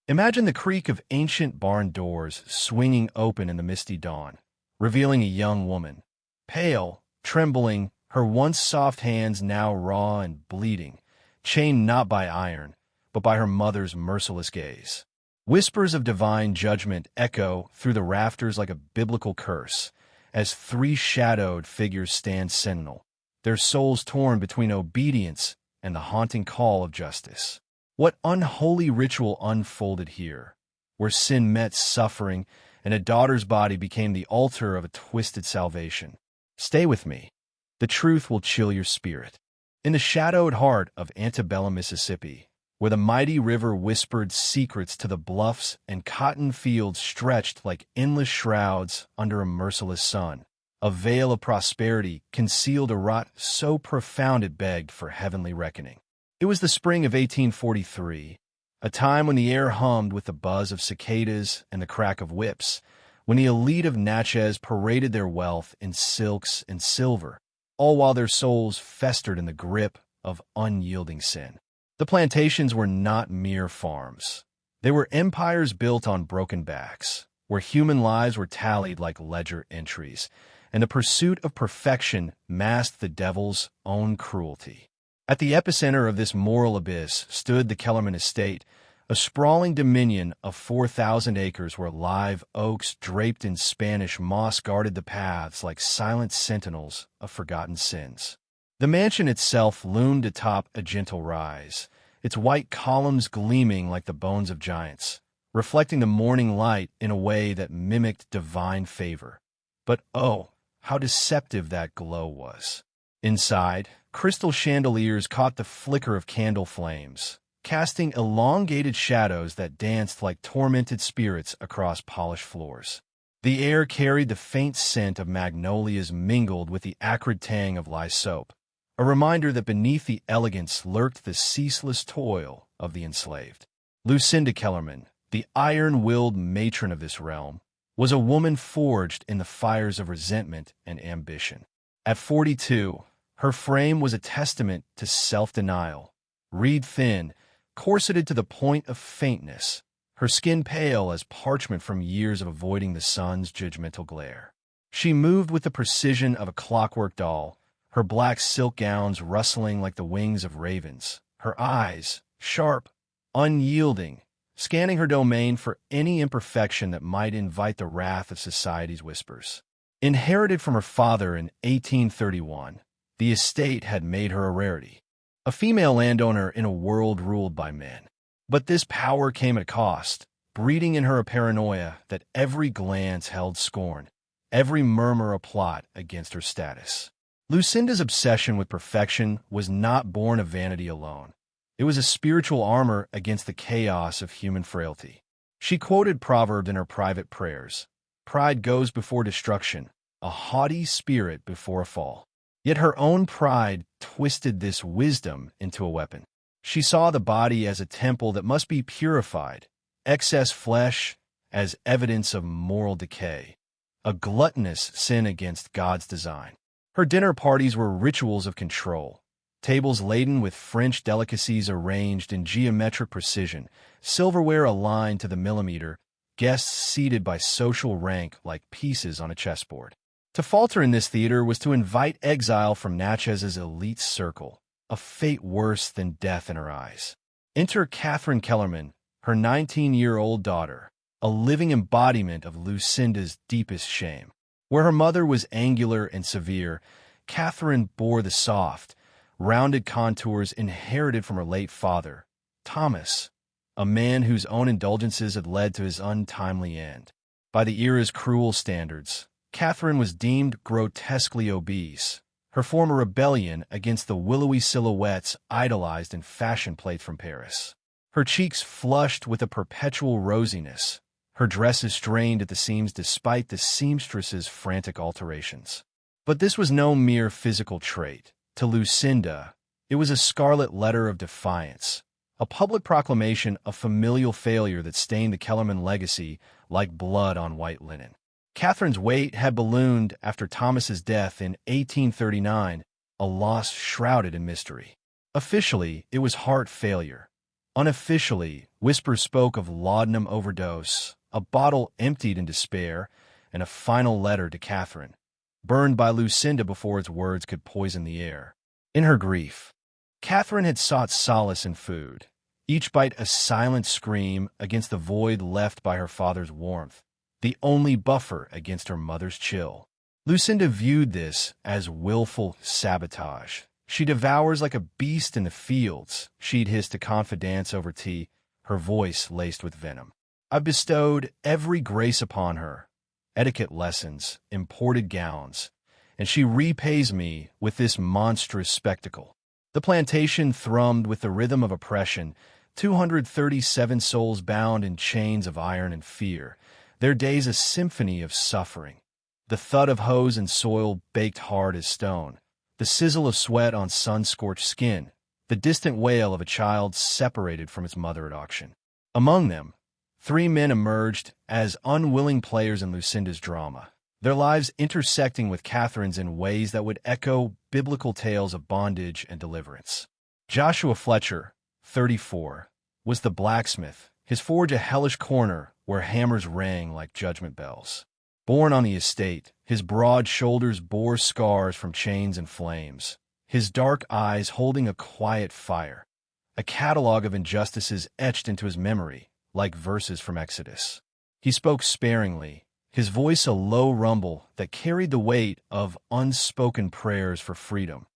Imagine the creak of ancient barn doors swinging open in the misty dawn, revealing a young woman, pale, trembling, her once soft hands now raw and bleeding, chained not by iron, but by her mother's merciless gaze. Whispers of divine judgment echo through the rafters like a biblical curse, as three shadowed figures stand sentinel, their souls torn between obedience and the haunting call of justice. What unholy ritual unfolded here, where sin met suffering and a daughter's body became the altar of a twisted salvation? Stay with me. The truth will chill your spirit. In the shadowed heart of Antebellum, Mississippi, where the mighty river whispered secrets to the bluffs and cotton fields stretched like endless shrouds under a merciless sun, a veil of prosperity concealed a rot so profound it begged for heavenly reckoning. It was the spring of 1843, a time when the air hummed with the buzz of cicadas and the crack of whips, when the elite of Natchez paraded their wealth in silks and silver, all while their souls festered in the grip of unyielding sin. The plantations were not mere farms. They were empires built on broken backs, where human lives were tallied like ledger entries, and the pursuit of perfection masked the devil's own cruelty. At the epicenter of this moral abyss stood the Kellerman estate, a sprawling dominion of 4,000 acres where live oaks draped in Spanish moss guarded the paths like silent sentinels of forgotten sins. The mansion itself loomed atop a gentle rise, its white columns gleaming like the bones of giants, reflecting the morning light in a way that mimicked divine favor. But oh, how deceptive that glow was. Inside, crystal chandeliers caught the flicker of candle flames, casting elongated shadows that danced like tormented spirits across polished floors. The air carried the faint scent of magnolias mingled with the acrid tang of lye soap, a reminder that beneath the elegance lurked the ceaseless toil of the enslaved. Lucinda Kellerman, the iron-willed matron of this realm, was a woman forged in the fires of resentment and ambition. At 42, her frame was a testament to self-denial. Reed thin, corseted to the point of faintness, her skin pale as parchment from years of avoiding the sun's judgmental glare. She moved with the precision of a clockwork doll, her black silk gowns rustling like the wings of ravens, her eyes, sharp, unyielding, scanning her domain for any imperfection that might invite the wrath of society's whispers. Inherited from her father in 1831, the estate had made her a rarity, a female landowner in a world ruled by men. But this power came at a cost, breeding in her a paranoia that every glance held scorn, every murmur a plot against her status. Lucinda's obsession with perfection was not born of vanity alone. It was a spiritual armor against the chaos of human frailty. She quoted Proverbs in her private prayers. Pride goes before destruction, a haughty spirit before a fall. Yet her own pride twisted this wisdom into a weapon. She saw the body as a temple that must be purified, excess flesh as evidence of moral decay, a gluttonous sin against God's design. Her dinner parties were rituals of control, tables laden with French delicacies arranged in geometric precision, silverware aligned to the millimeter, guests seated by social rank like pieces on a chessboard. To falter in this theater was to invite exile from Natchez's elite circle, a fate worse than death in her eyes. Enter Catherine Kellerman, her 19-year-old daughter, a living embodiment of Lucinda's deepest shame. Where her mother was angular and severe, Catherine bore the soft, rounded contours inherited from her late father, Thomas, a man whose own indulgences had led to his untimely end. By the era's cruel standards, Catherine was deemed grotesquely obese, her form a rebellion against the willowy silhouettes idolized in fashion plates from Paris. Her cheeks flushed with a perpetual rosiness, her dresses strained at the seams despite the seamstress's frantic alterations. But this was no mere physical trait. To Lucinda, it was a scarlet letter of defiance, a public proclamation of familial failure that stained the Kellerman legacy like blood on white linen. Catherine's weight had ballooned after Thomas's death in 1839, a loss shrouded in mystery. Officially, it was heart failure. Unofficially, whispers spoke of laudanum overdose, a bottle emptied in despair, and a final letter to Catherine, burned by Lucinda before its words could poison the air. In her grief, Catherine had sought solace in food, each bite a silent scream against the void left by her father's warmth, the only buffer against her mother's chill. Lucinda viewed this as willful sabotage. She devours like a beast in the fields, she'd hissed to confidants over tea, her voice laced with venom. I've bestowed every grace upon her, etiquette lessons, imported gowns, and she repays me with this monstrous spectacle. The plantation thrummed with the rhythm of oppression, 237 souls bound in chains of iron and fear, their days a symphony of suffering. The thud of hose and soil baked hard as stone, the sizzle of sweat on sun-scorched skin, the distant wail of a child separated from its mother at auction. Among them, 3 men emerged as unwilling players in Lucinda's drama, their lives intersecting with Catherine's in ways that would echo biblical tales of bondage and deliverance. Joshua Fletcher, 34, was the blacksmith, his forge a hellish corner where hammers rang like judgment bells. Born on the estate, his broad shoulders bore scars from chains and flames, his dark eyes holding a quiet fire, a catalog of injustices etched into his memory, like verses from Exodus. He spoke sparingly, his voice a low rumble that carried the weight of unspoken prayers for freedom,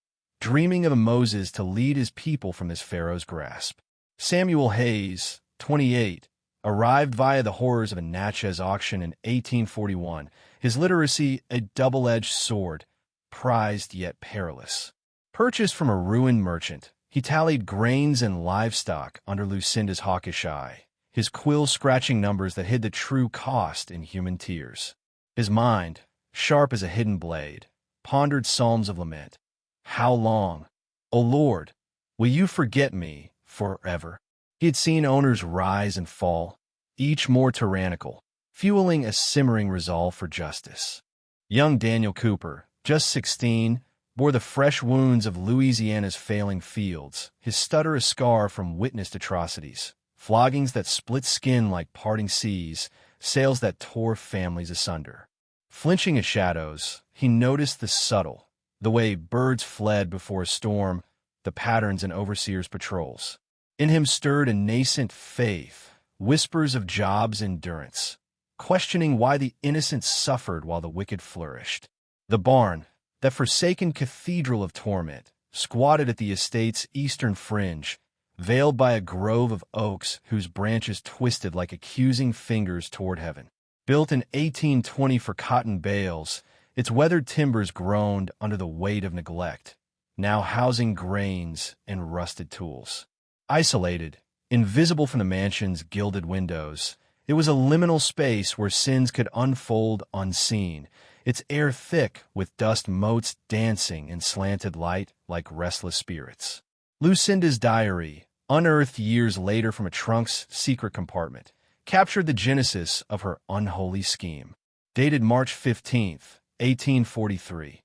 dreaming of a Moses to lead his people from this Pharaoh's grasp. Samuel Hayes, 28, arrived via the horrors of a Natchez auction in 1841, his literacy a double-edged sword, prized yet perilous. Purchased from a ruined merchant, he tallied grains and livestock under Lucinda's hawkish eye, his quill-scratching numbers that hid the true cost in human tears. His mind, sharp as a hidden blade, pondered psalms of lament. How long, O Lord, will you forget me forever? He had seen owners rise and fall, each more tyrannical, fueling a simmering resolve for justice. Young Daniel Cooper, just 16, bore the fresh wounds of Louisiana's failing fields, his stutter a scar from witnessed atrocities, floggings that split skin like parting seas, sails that tore families asunder. Flinching at shadows, he noticed the subtle, the way birds fled before a storm, the patterns in overseers' patrols. In him stirred a nascent faith, whispers of Job's endurance, questioning why the innocent suffered while the wicked flourished. The barn, that forsaken cathedral of torment, squatted at the estate's eastern fringe, veiled by a grove of oaks whose branches twisted like accusing fingers toward heaven. Built in 1820 for cotton bales, its weathered timbers groaned under the weight of neglect, now housing grains and rusted tools. Isolated, invisible from the mansion's gilded windows, it was a liminal space where sins could unfold unseen, its air thick with dust motes dancing in slanted light like restless spirits. Lucinda's diary, unearthed years later from a trunk's secret compartment, captured the genesis of her unholy scheme. Dated March 15th, 1843.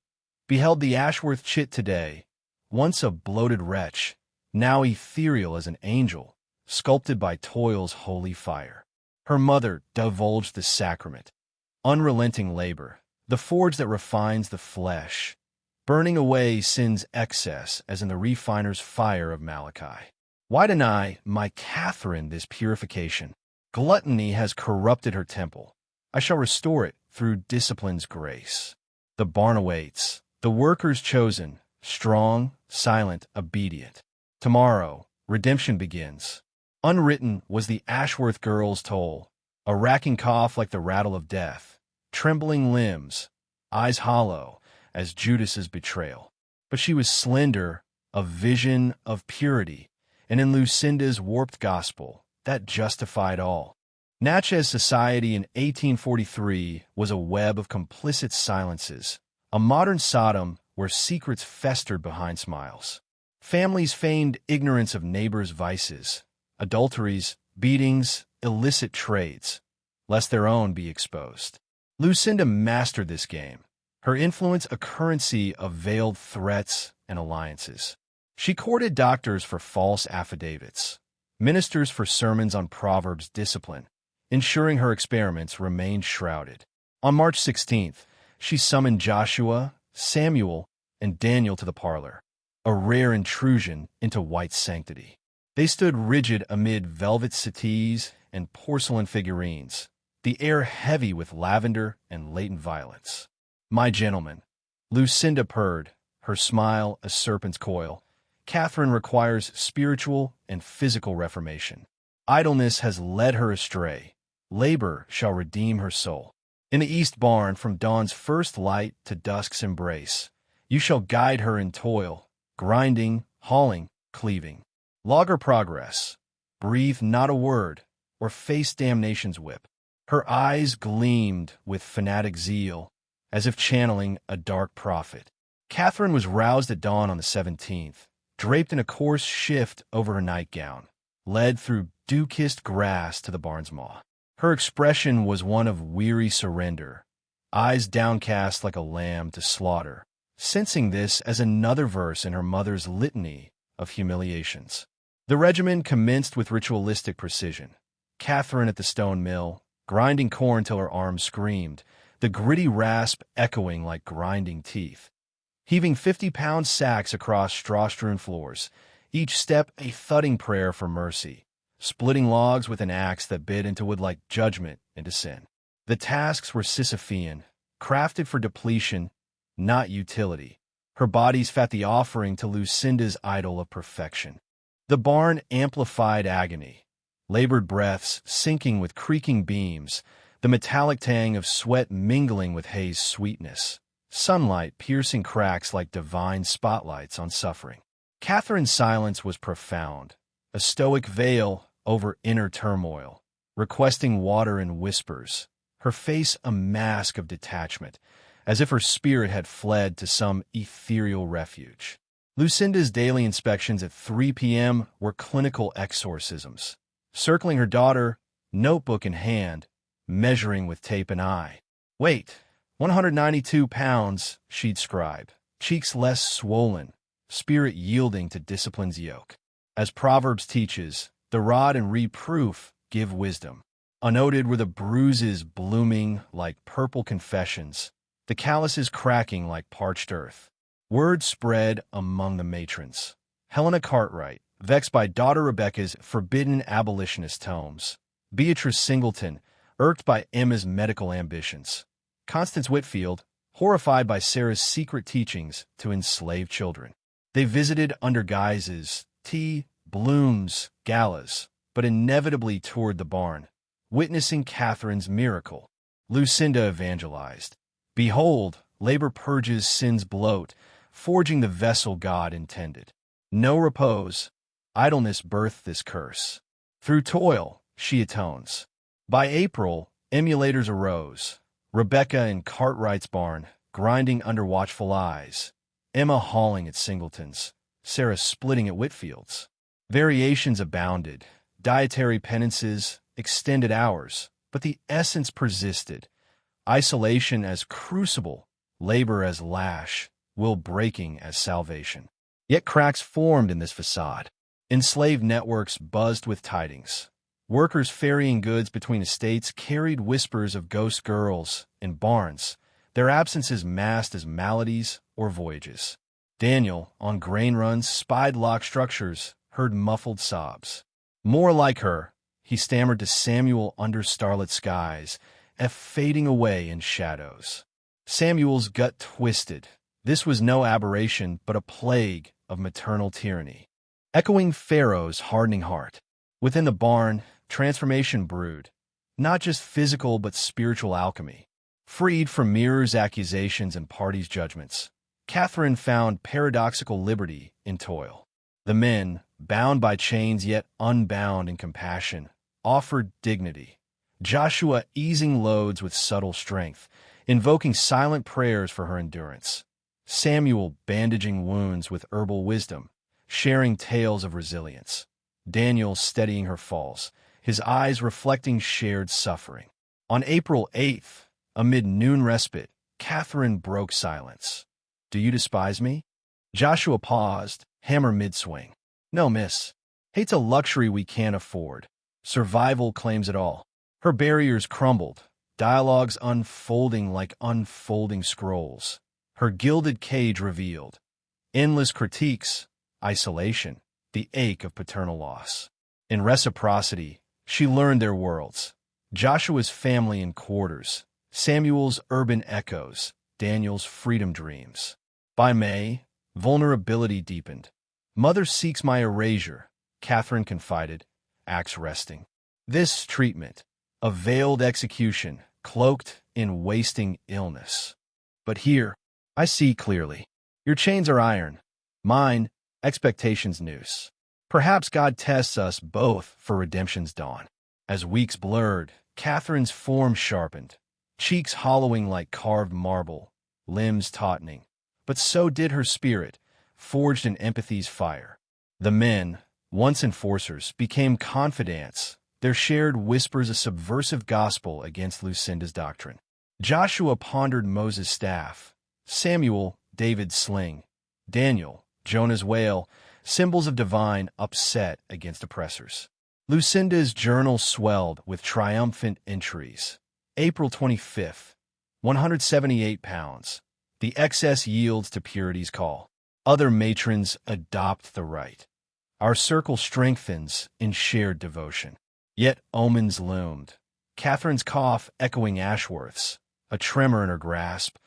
Beheld the Ashworth chit today, once a bloated wretch, now ethereal as an angel, sculpted by toil's holy fire. Her mother divulged the sacrament, unrelenting labor, the forge that refines the flesh, burning away sin's excess as in the refiner's fire of Malachi. Why deny my Catherine this purification? Gluttony has corrupted her temple. I shall restore it through discipline's grace. The barn awaits, the workers chosen, strong, silent, obedient. Tomorrow, redemption begins. Unwritten was the Ashworth girl's toll, a racking cough like the rattle of death, trembling limbs, eyes hollow as Judas's betrayal. But she was slender, a vision of purity, and in Lucinda's warped gospel, that justified all. Natchez society in 1843 was a web of complicit silences, a modern Sodom where secrets festered behind smiles. Families feigned ignorance of neighbors' vices, adulteries, beatings, illicit trades, lest their own be exposed. Lucinda mastered this game, her influence a currency of veiled threats and alliances. She courted doctors for false affidavits, ministers for sermons on Proverbs discipline, ensuring her experiments remained shrouded. On March 16th, she summoned Joshua, Samuel, and Daniel to the parlor, a rare intrusion into White's sanctity. They stood rigid amid velvet settees and porcelain figurines, the air heavy with lavender and latent violets. "My gentlemen," Lucinda purred, her smile a serpent's coil, "Catherine requires spiritual and physical reformation. Idleness has led her astray. Labor shall redeem her soul. In the east barn, from dawn's first light to dusk's embrace, you shall guide her in toil, grinding, hauling, cleaving. Log her progress, breathe not a word, or face damnation's whip." Her eyes gleamed with fanatic zeal, as if channeling a dark prophet. Catherine was roused at dawn on the 17th, draped in a coarse shift over her nightgown, led through dew-kissed grass to the barn's maw. Her expression was one of weary surrender, eyes downcast like a lamb to slaughter, sensing this as another verse in her mother's litany of humiliations. The regimen commenced with ritualistic precision. Catherine at the stone mill, grinding corn till her arms screamed, the gritty rasp echoing like grinding teeth. Heaving 50-pound sacks across straw-strewn floors, each step a thudding prayer for mercy, splitting logs with an axe that bit into wood like judgment into sin. The tasks were Sisyphean, crafted for depletion, not utility. Her body's fat the offering to Lucinda's idol of perfection. The barn amplified agony, labored breaths sinking with creaking beams, the metallic tang of sweat mingling with hay's sweetness, sunlight piercing cracks like divine spotlights on suffering. Catherine's silence was profound, a stoic veil over inner turmoil, requesting water in whispers, her face a mask of detachment, as if her spirit had fled to some ethereal refuge. Lucinda's daily inspections at 3 p.m. were clinical exorcisms, circling her daughter, notebook in hand, measuring with tape and eye. "Weight, 192 pounds, she'd scribe, cheeks less swollen, spirit yielding to discipline's yoke. As Proverbs teaches, the rod and reproof give wisdom. Unnoted were the bruises blooming like purple confessions, the calluses cracking like parched earth. Word spread among the matrons. Helena Cartwright, vexed by daughter Rebecca's forbidden abolitionist tomes. Beatrice Singleton, irked by Emma's medical ambitions. Constance Whitfield, horrified by Sarah's secret teachings to enslaved children. They visited under guises, tea, blooms, galas, but inevitably toured the barn, witnessing Catherine's miracle. Lucinda evangelized. "Behold, labor purges sin's bloat, forging the vessel God intended. No repose, idleness birthed this curse. Through toil, she atones." By April, emulators arose. Rebecca in Cartwright's barn, grinding under watchful eyes. Emma hauling at Singleton's. Sarah splitting at Whitfield's. Variations abounded. Dietary penances, extended hours. But the essence persisted. Isolation as crucible, labor as lash, will breaking as salvation. Yet cracks formed in this facade. Enslaved networks buzzed with tidings. Workers ferrying goods between estates carried whispers of ghost girls in barns, their absences masked as maladies or voyages. Daniel, on grain runs, spied locked structures, heard muffled sobs. "More like her," he stammered to Samuel under starlit skies, fading away in shadows. Samuel's gut twisted. This was no aberration, but a plague of maternal tyranny. Echoing Pharaoh's hardening heart. Within the barn, transformation brewed, not just physical but spiritual alchemy. Freed from mirrors' accusations and parties' judgments, Catherine found paradoxical liberty in toil. The men, bound by chains yet unbound in compassion, offered dignity. Joshua easing loads with subtle strength, invoking silent prayers for her endurance. Samuel bandaging wounds with herbal wisdom, sharing tales of resilience. Daniel steadying her falls, his eyes reflecting shared suffering. On April 8th, amid noon respite, Catherine broke silence. "Do you despise me?" Joshua paused, hammer mid-swing. "No, miss. Hate's a luxury we can't afford. Survival claims it all. Her barriers crumbled, dialogues unfolding like unfolding scrolls. Her gilded cage revealed. Endless critiques, isolation, the ache of paternal loss. In reciprocity, she learned their worlds. Joshua's family in quarters, Samuel's urban echoes, Daniel's freedom dreams. By May, vulnerability deepened. Mother seeks my erasure, Catherine confided, axe resting. This treatment, a veiled execution, cloaked in wasting illness. But here, I see clearly. Your chains are iron. Mine, expectation's noose. Perhaps God tests us both for redemption's dawn. As weeks blurred, Catherine's form sharpened, cheeks hollowing like carved marble, limbs tautening. But so did her spirit, forged in empathy's fire. The men, once enforcers, became confidants, their shared whispers a subversive gospel against Lucinda's doctrine. Joshua pondered Moses' staff, Samuel, David's sling, Daniel, Jonah's wail, symbols of divine upset against oppressors. Lucinda's journal swelled with triumphant entries. April 25th, 178 pounds. The excess yields to purity's call. Other matrons adopt the rite. Our circle strengthens in shared devotion. Yet omens loomed. Catherine's cough echoing Ashworth's, a tremor in her grasp,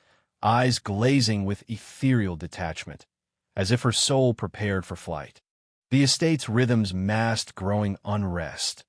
eyes glazing with ethereal detachment, as if her soul prepared for flight. The estate's rhythms masked growing unrest.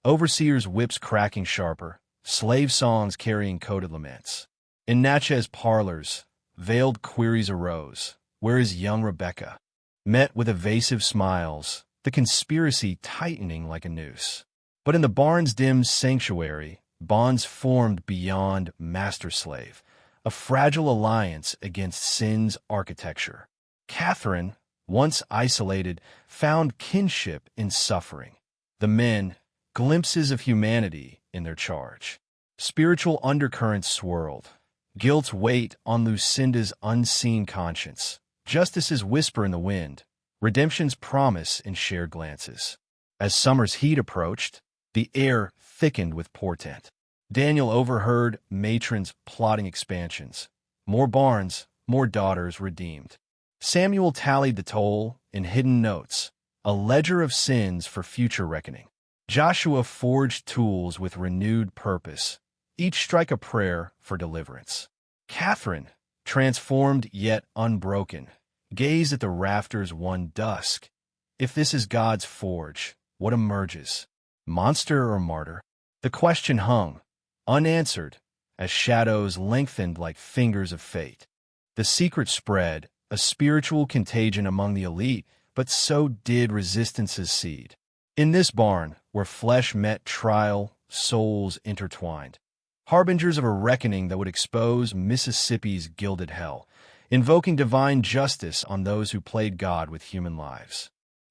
Overseers' whips cracking sharper, slave songs carrying coded laments. In Natchez parlors, veiled queries arose. Where is young Rebecca? Met with evasive smiles, the conspiracy tightening like a noose. But in the barn's dim sanctuary, bonds formed beyond master-slave, a fragile alliance against sin's architecture. Catherine, once isolated, found kinship in suffering. The men, glimpses of humanity in their charge. Spiritual undercurrents swirled. Guilt's weight on Lucinda's unseen conscience. Justice's whisper in the wind. Redemption's promise in shared glances. As summer's heat approached, the air thickened with portent. Daniel overheard matrons plotting expansions. More barns, more daughters redeemed. Samuel tallied the toll in hidden notes, a ledger of sins for future reckoning. Joshua forged tools with renewed purpose, each strike a prayer for deliverance. Catherine, transformed yet unbroken, gazed at the rafters one dusk. If this is God's forge, what emerges? Monster or martyr? The question hung, unanswered, as shadows lengthened like fingers of fate. The secret spread, a spiritual contagion among the elite, but so did resistance's seed. In this barn, where flesh met trial, souls intertwined. Harbingers of a reckoning that would expose Mississippi's gilded hell, invoking divine justice on those who played God with human lives.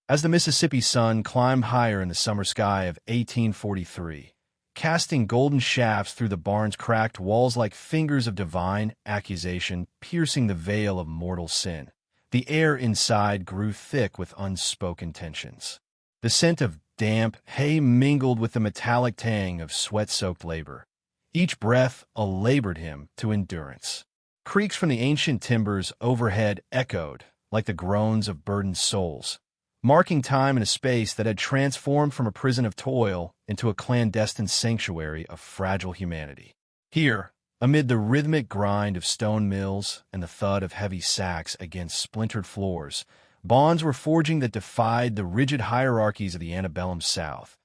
As the Mississippi sun climbed higher in the summer sky of 1843, casting golden shafts through the barn's cracked walls like fingers of divine accusation piercing the veil of mortal sin, the air inside grew thick with unspoken tensions. The scent of damp hay mingled with the metallic tang of sweat-soaked labor. Each breath labored him to endurance. Creaks from the ancient timbers overhead echoed like the groans of burdened souls, marking time in a space that had transformed from a prison of toil into a clandestine sanctuary of fragile humanity. Here, amid the rhythmic grind of stone mills and the thud of heavy sacks against splintered floors, bonds were forging that defied the rigid hierarchies of the Antebellum South.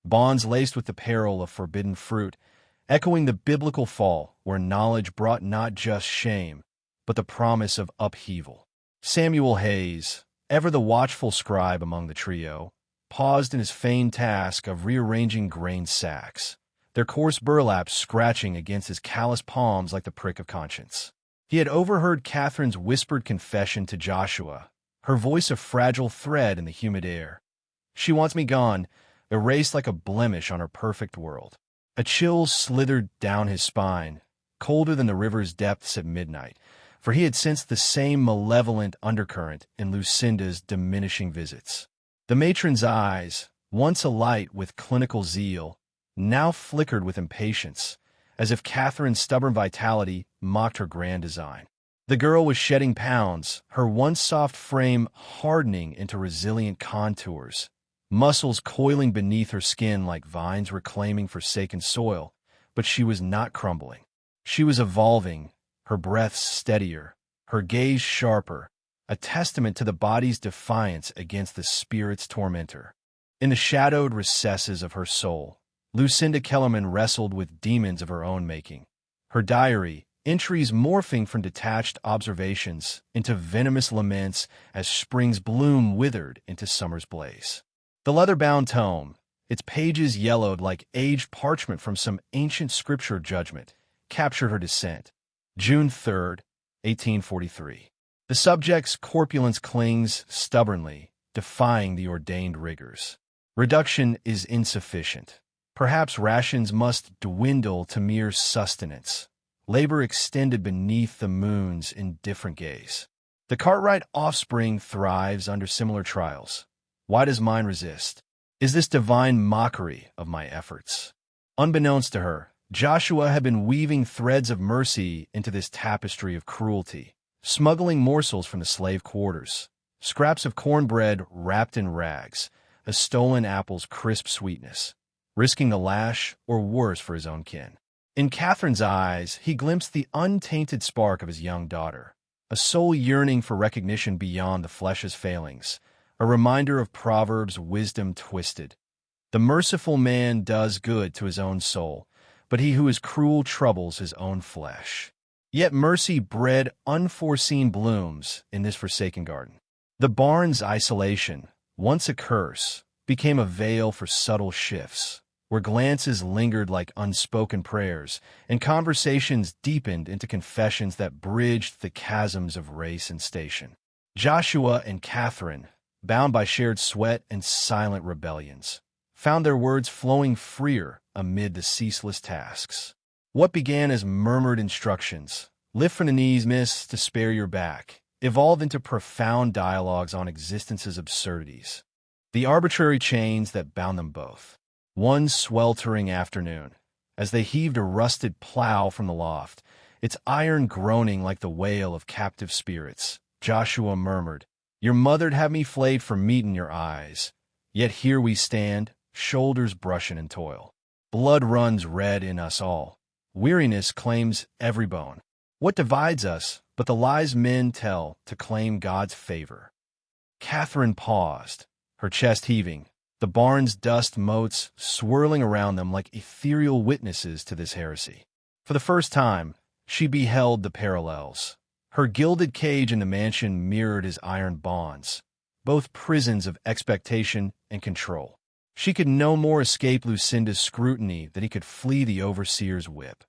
Bonds laced with the peril of forbidden fruit, echoing the biblical fall where knowledge brought not just shame, but the promise of upheaval. Samuel Hayes, ever the watchful scribe among the trio, paused in his feigned task of rearranging grain sacks, their coarse burlaps scratching against his callous palms like the prick of conscience. He had overheard Catherine's whispered confession to Joshua, her voice a fragile thread in the humid air. She wants me gone, erased like a blemish on her perfect world. A chill slithered down his spine, colder than the river's depths at midnight, for he had sensed the same malevolent undercurrent in Lucinda's diminishing visits. The matron's eyes, once alight with clinical zeal, now flickered with impatience, as if Catherine's stubborn vitality mocked her grand design. The girl was shedding pounds, her once soft frame hardening into resilient contours, muscles coiling beneath her skin like vines reclaiming forsaken soil, but she was not crumbling. She was evolving, her breath steadier, her gaze sharper, a testament to the body's defiance against the spirit's tormentor. In the shadowed recesses of her soul, Lucinda Kellerman wrestled with demons of her own making. Her diary, entries morphing from detached observations into venomous laments as spring's bloom withered into summer's blaze. The leather-bound tome, its pages yellowed like aged parchment from some ancient scripture judgment, captured her dissent. June 3rd, 1843. The subject's corpulence clings stubbornly, defying the ordained rigors. Reduction is insufficient. Perhaps rations must dwindle to mere sustenance. Labor extended beneath the moon's indifferent gaze. The Cartwright offspring thrives under similar trials. Why does mine resist? Is this divine mockery of my efforts? Unbeknownst to her, Joshua had been weaving threads of mercy into this tapestry of cruelty, smuggling morsels from the slave quarters, scraps of cornbread wrapped in rags, a stolen apple's crisp sweetness, risking the lash or worse for his own kin. In Catherine's eyes, he glimpsed the untainted spark of his young daughter, a soul yearning for recognition beyond the flesh's failings, a reminder of Proverbs' wisdom twisted. The merciful man does good to his own soul, but he who is cruel troubles his own flesh. Yet mercy bred unforeseen blooms in this forsaken garden. The barn's isolation, once a curse, became a veil for subtle shifts, where glances lingered like unspoken prayers, and conversations deepened into confessions that bridged the chasms of race and station. Joshua and Catherine, bound by shared sweat and silent rebellions, found their words flowing freer amid the ceaseless tasks. What began as murmured instructions, lift from the knees, miss, to spare your back, evolved into profound dialogues on existence's absurdities. The arbitrary chains that bound them both. One sweltering afternoon, as they heaved a rusted plow from the loft, its iron groaning like the wail of captive spirits, Joshua murmured, "Your mother'd have me flayed for meat in your eyes. Yet here we stand, shoulders brushing in toil. Blood runs red in us all. Weariness claims every bone. What divides us but the lies men tell to claim God's favor?" Catherine paused, her chest heaving, the barn's dust motes swirling around them like ethereal witnesses to this heresy. For the first time, she beheld the parallels. Her gilded cage in the mansion mirrored his iron bonds, both prisons of expectation and control. She could no more escape Lucinda's scrutiny than he could flee the overseer's whip.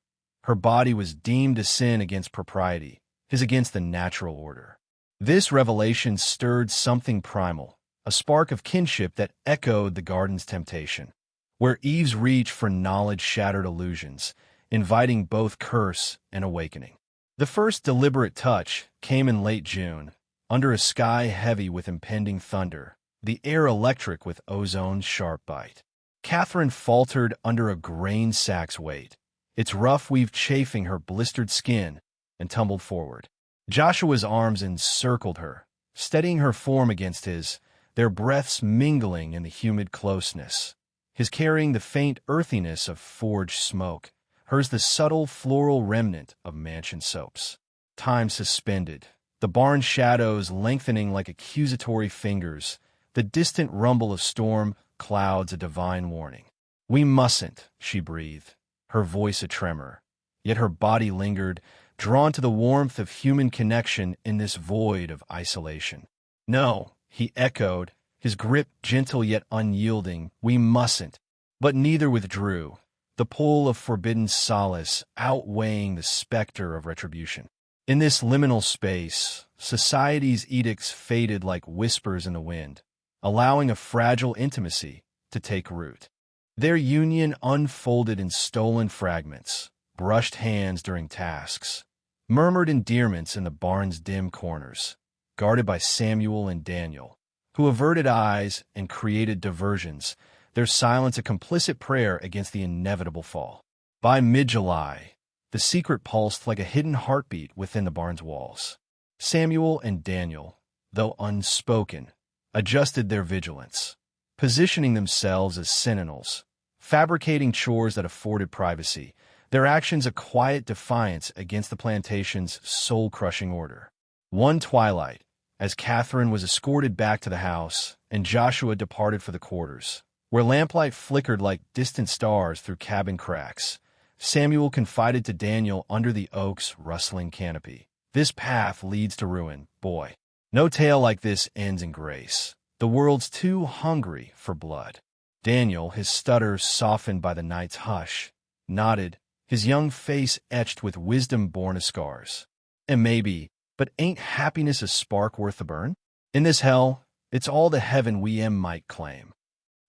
Her body was deemed a sin against propriety, his against the natural order. This revelation stirred something primal, a spark of kinship that echoed the garden's temptation, where Eve's reach for knowledge shattered illusions, inviting both curse and awakening. The first deliberate touch came in late June, under a sky heavy with impending thunder, the air electric with ozone's sharp bite. Catherine faltered under a grain sack's weight, its rough weave chafing her blistered skin, and tumbled forward. Joshua's arms encircled her, steadying her form against his, their breaths mingling in the humid closeness, his carrying the faint earthiness of forged smoke, hers the subtle floral remnant of mansion soaps. Time suspended, the barn shadows lengthening like accusatory fingers, the distant rumble of storm clouds a divine warning. "We mustn't," she breathed, her voice a tremor, yet her body lingered, drawn to the warmth of human connection in this void of isolation. "No," he echoed, his grip gentle yet unyielding, "we mustn't." But neither withdrew, the pull of forbidden solace outweighing the specter of retribution. In this liminal space, society's edicts faded like whispers in the wind, allowing a fragile intimacy to take root. Their union unfolded in stolen fragments, brushed hands during tasks, murmured endearments in the barn's dim corners, guarded by Samuel and Daniel, who averted eyes and created diversions, their silence a complicit prayer against the inevitable fall. By mid-July, the secret pulsed like a hidden heartbeat within the barn's walls. Samuel and Daniel, though unspoken, adjusted their vigilance, positioning themselves as sentinels, fabricating chores that afforded privacy, their actions a quiet defiance against the plantation's soul-crushing order. One twilight, as Catherine was escorted back to the house and Joshua departed for the quarters, where lamplight flickered like distant stars through cabin cracks, Samuel confided to Daniel under the oak's rustling canopy. "This path leads to ruin, boy. No tale like this ends in grace. The world's too hungry for blood." Daniel, his stutter softened by the night's hush, nodded, his young face etched with wisdom born of scars. "And maybe, but ain't happiness a spark worth the burn? In this hell, it's all the heaven we might claim."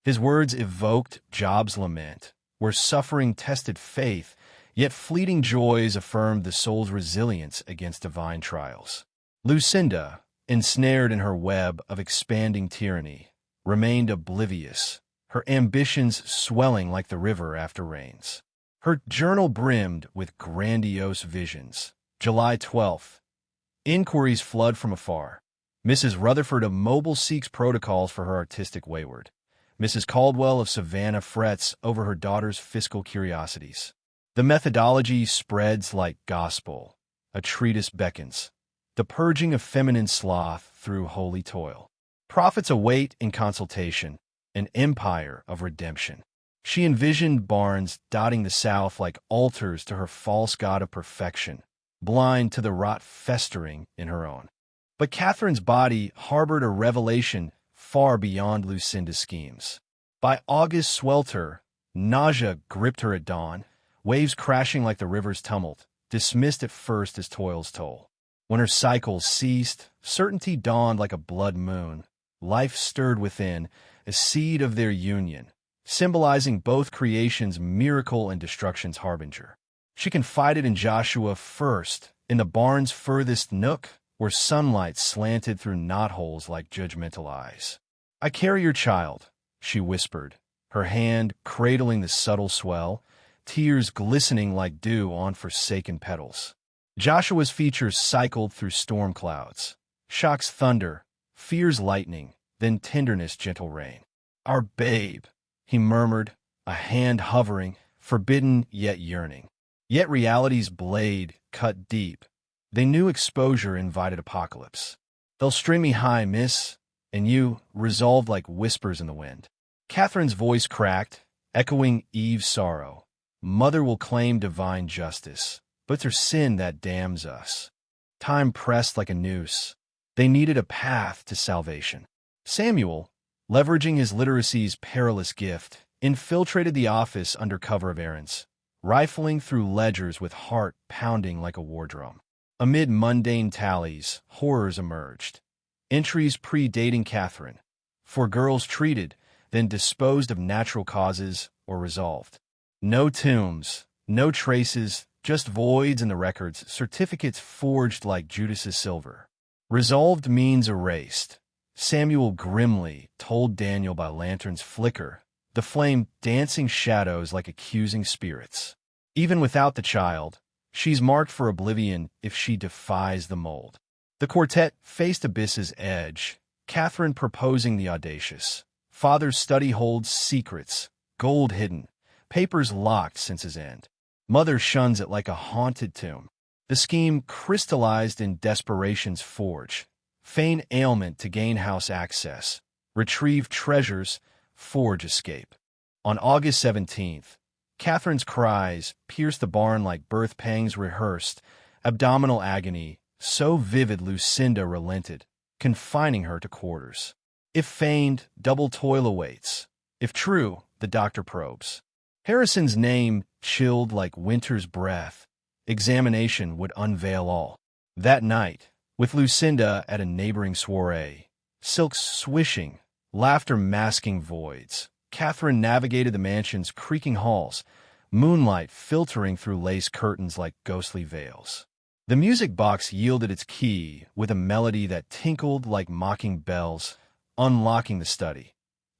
His words evoked Job's lament, where suffering tested faith, yet fleeting joys affirmed the soul's resilience against divine trials. Lucinda, ensnared in her web of expanding tyranny, remained oblivious, her ambitions swelling like the river after rains. Her journal brimmed with grandiose visions. July 12th. Inquiries flood from afar. Mrs. Rutherford of Mobile seeks protocols for her artistic wayward. Mrs. Caldwell of Savannah frets over her daughter's fiscal curiosities. The methodology spreads like gospel. A treatise beckons. The purging of feminine sloth through holy toil. Prophets await in consultation, an empire of redemption. She envisioned barns dotting the South like altars to her false god of perfection, blind to the rot festering in her own. But Catherine's body harbored a revelation far beyond Lucinda's schemes. By August swelter, nausea gripped her at dawn, waves crashing like the river's tumult, dismissed at first as toil's toll. When her cycles ceased, certainty dawned like a blood moon. Life stirred within, a seed of their union, symbolizing both creation's miracle and destruction's harbinger. She confided in Joshua first, in the barn's furthest nook, where sunlight slanted through knotholes like judgmental eyes. "I carry your child," she whispered, her hand cradling the subtle swell, tears glistening like dew on forsaken petals. Joshua's features cycled through storm clouds, shock's thunder, fear's lightning, then tenderness' gentle rain. "Our babe," he murmured, a hand hovering, forbidden yet yearning. Yet reality's blade cut deep. They knew exposure invited apocalypse. "They'll string me high, miss, and you, resolved like whispers in the wind." Catherine's voice cracked, echoing Eve's sorrow. "Mother will claim divine justice, but it's her sin that damns us." Time pressed like a noose. They needed a path to salvation. Samuel, leveraging his literacy's perilous gift, infiltrated the office under cover of errands, rifling through ledgers with heart pounding like a war drum. Amid mundane tallies, horrors emerged. Entries predating Catherine, for girls treated, then disposed of natural causes or resolved. No tombs, no traces, just voids in the records, certificates forged like Judas's silver. Resolved means erased. Samuel grimly told Daniel by lantern's flicker, the flame dancing shadows like accusing spirits. Even without the child, she's marked for oblivion if she defies the mold. The quartet faced abyss's edge, Catherine proposing the audacious. Father's study holds secrets, gold hidden, papers locked since his end. Mother shuns it like a haunted tomb. The scheme crystallized in desperation's forge. Feign ailment to gain house access. Retrieve treasures, forge escape. On August 17th, Catherine's cries pierced the barn like birth pangs rehearsed, abdominal agony, so vivid Lucinda relented, confining her to quarters. If feigned, double toil awaits. If true, the doctor probes. Harrison's name chilled like winter's breath. Examination would unveil all. That night, with Lucinda at a neighboring soiree, silks swishing, laughter masking voids, Catherine navigated the mansion's creaking halls, moonlight filtering through lace curtains like ghostly veils. The music box yielded its key with a melody that tinkled like mocking bells, unlocking the study.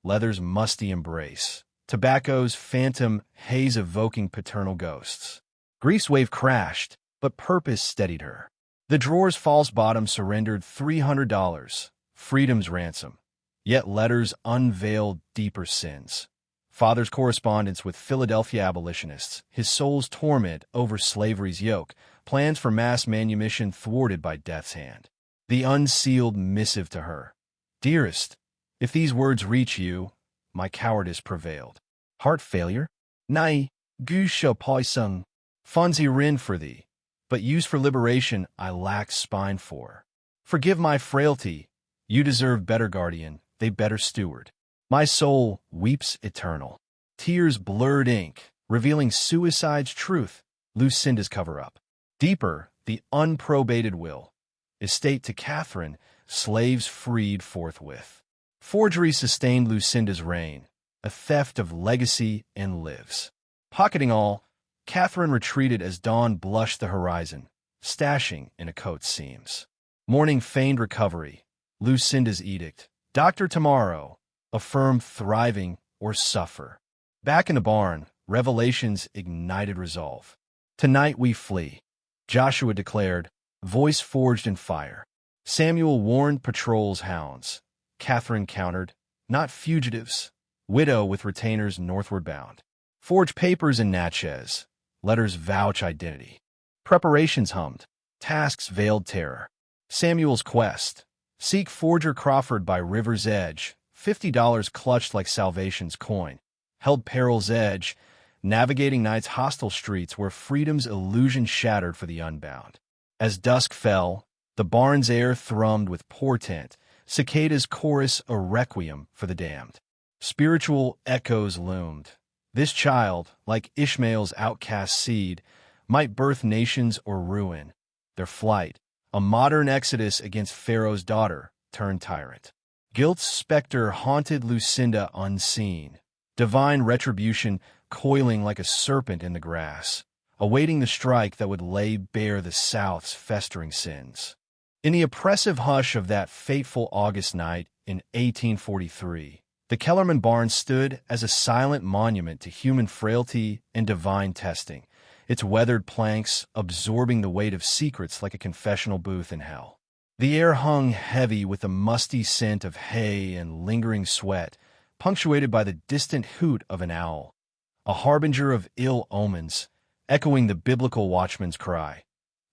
Leather's musty embrace. Tobacco's phantom haze evoking paternal ghosts. Grief's wave crashed, but purpose steadied her. The drawer's false bottom surrendered $300, freedom's ransom. Yet letters unveiled deeper sins. Father's correspondence with Philadelphia abolitionists, his soul's torment over slavery's yoke, plans for mass manumission thwarted by death's hand. The unsealed missive to her. Dearest, if these words reach you, my cowardice prevailed. Heart failure? Nay, gu shall poisson. Funds herein for thee, but used for liberation I lack spine for. Forgive my frailty, you deserve better guardian, they better steward. My soul weeps eternal. Tears blurred ink, revealing suicide's truth, Lucinda's cover-up. Deeper, the unprobated will. Estate to Catherine, slaves freed forthwith. Forgery sustained Lucinda's reign, a theft of legacy and lives. Pocketing all, Catherine retreated as dawn blushed the horizon, stashing in a coat's seams. Mourning feigned recovery, Lucinda's edict. Doctor tomorrow, affirm thriving or suffer. Back in the barn, revelations ignited resolve. Tonight we flee, Joshua declared, voice forged in fire. Samuel warned patrol's hounds. Catherine countered, not fugitives, widow with retainers northward bound. Forge papers in Natchez, letters vouch identity. Preparations hummed, tasks veiled terror. Samuel's quest, seek forger Crawford by river's edge, $50 clutched like salvation's coin, held peril's edge, navigating night's hostile streets where freedom's illusion shattered for the unbound. As dusk fell, the barn's air thrummed with portent, cicadas' chorus a requiem for the damned. Spiritual echoes loomed. This child, like Ishmael's outcast seed, might birth nations or ruin. Their flight, a modern exodus against Pharaoh's daughter, turned tyrant. Guilt's specter haunted Lucinda unseen, divine retribution coiling like a serpent in the grass, awaiting the strike that would lay bare the South's festering sins. In the oppressive hush of that fateful August night in 1843, the Kellerman barn stood as a silent monument to human frailty and divine testing, its weathered planks absorbing the weight of secrets like a confessional booth in hell. The air hung heavy with the musty scent of hay and lingering sweat, punctuated by the distant hoot of an owl, a harbinger of ill omens, echoing the biblical watchman's cry,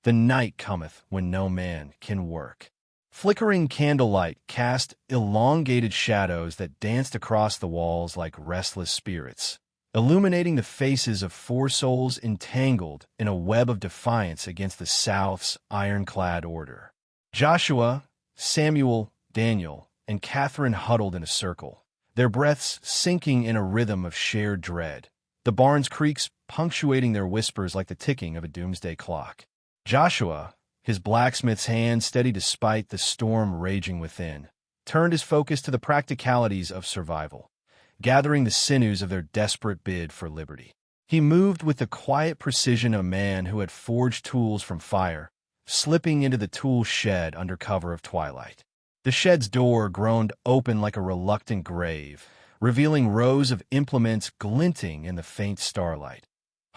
"The night cometh when no man can work." Flickering candlelight cast elongated shadows that danced across the walls like restless spirits, illuminating the faces of four souls entangled in a web of defiance against the South's ironclad order. Joshua, Samuel, Daniel, and Catherine huddled in a circle, their breaths sinking in a rhythm of shared dread, the barn's creaks punctuating their whispers like the ticking of a doomsday clock. Joshua, his blacksmith's hand steady despite the storm raging within, turned his focus to the practicalities of survival, gathering the sinews of their desperate bid for liberty. He moved with the quiet precision of a man who had forged tools from fire, slipping into the tool shed under cover of twilight. The shed's door groaned open like a reluctant grave, revealing rows of implements glinting in the faint starlight.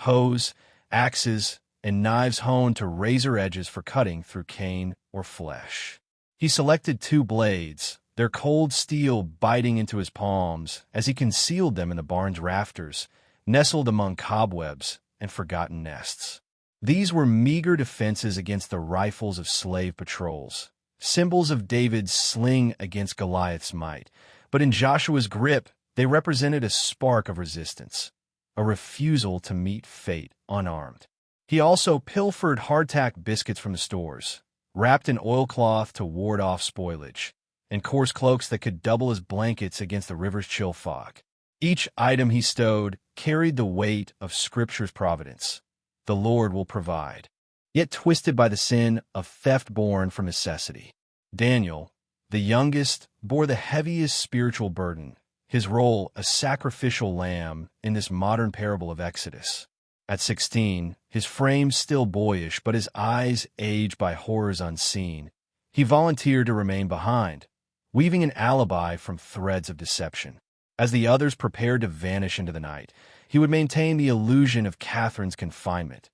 Hoes, axes, and knives honed to razor edges for cutting through cane or flesh. He selected 2 blades, their cold steel biting into his palms as he concealed them in the barn's rafters, nestled among cobwebs and forgotten nests. These were meager defenses against the rifles of slave patrols, symbols of David's sling against Goliath's might, but in Joshua's grip, they represented a spark of resistance, a refusal to meet fate unarmed. He also pilfered hardtack biscuits from the stores, wrapped in oilcloth to ward off spoilage, and coarse cloaks that could double as blankets against the river's chill fog. Each item he stowed carried the weight of Scripture's providence. The Lord will provide, yet twisted by the sin of theft born from necessity. Daniel, the youngest, bore the heaviest spiritual burden, his role a sacrificial lamb in this modern parable of Exodus. At 16, his frame still boyish, but his eyes aged by horrors unseen, he volunteered to remain behind, weaving an alibi from threads of deception. As the others prepared to vanish into the night, he would maintain the illusion of Catherine's confinement,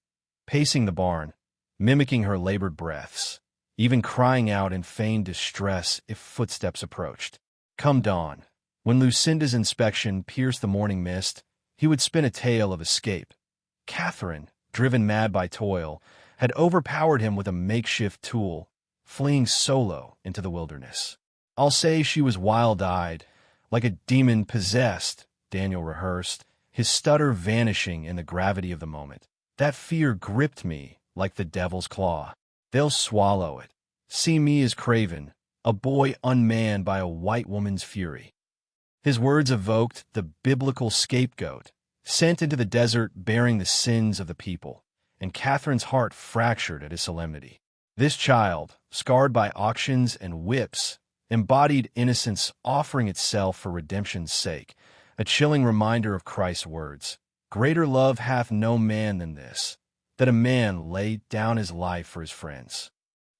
pacing the barn, mimicking her labored breaths, even crying out in feigned distress if footsteps approached. Come dawn, when Lucinda's inspection pierced the morning mist, he would spin a tale of escape. Catherine, driven mad by toil, had overpowered him with a makeshift tool, fleeing solo into the wilderness. I'll say she was wild-eyed, like a demon possessed, Daniel rehearsed, his stutter vanishing in the gravity of the moment. That fear gripped me like the devil's claw. They'll swallow it. See me as craven, a boy unmanned by a white woman's fury. His words evoked the biblical scapegoat, sent into the desert bearing the sins of the people, and Catherine's heart fractured at his solemnity. This child, scarred by auctions and whips, embodied innocence offering itself for redemption's sake, a chilling reminder of Christ's words, "Greater love hath no man than this, that a man lay down his life for his friends."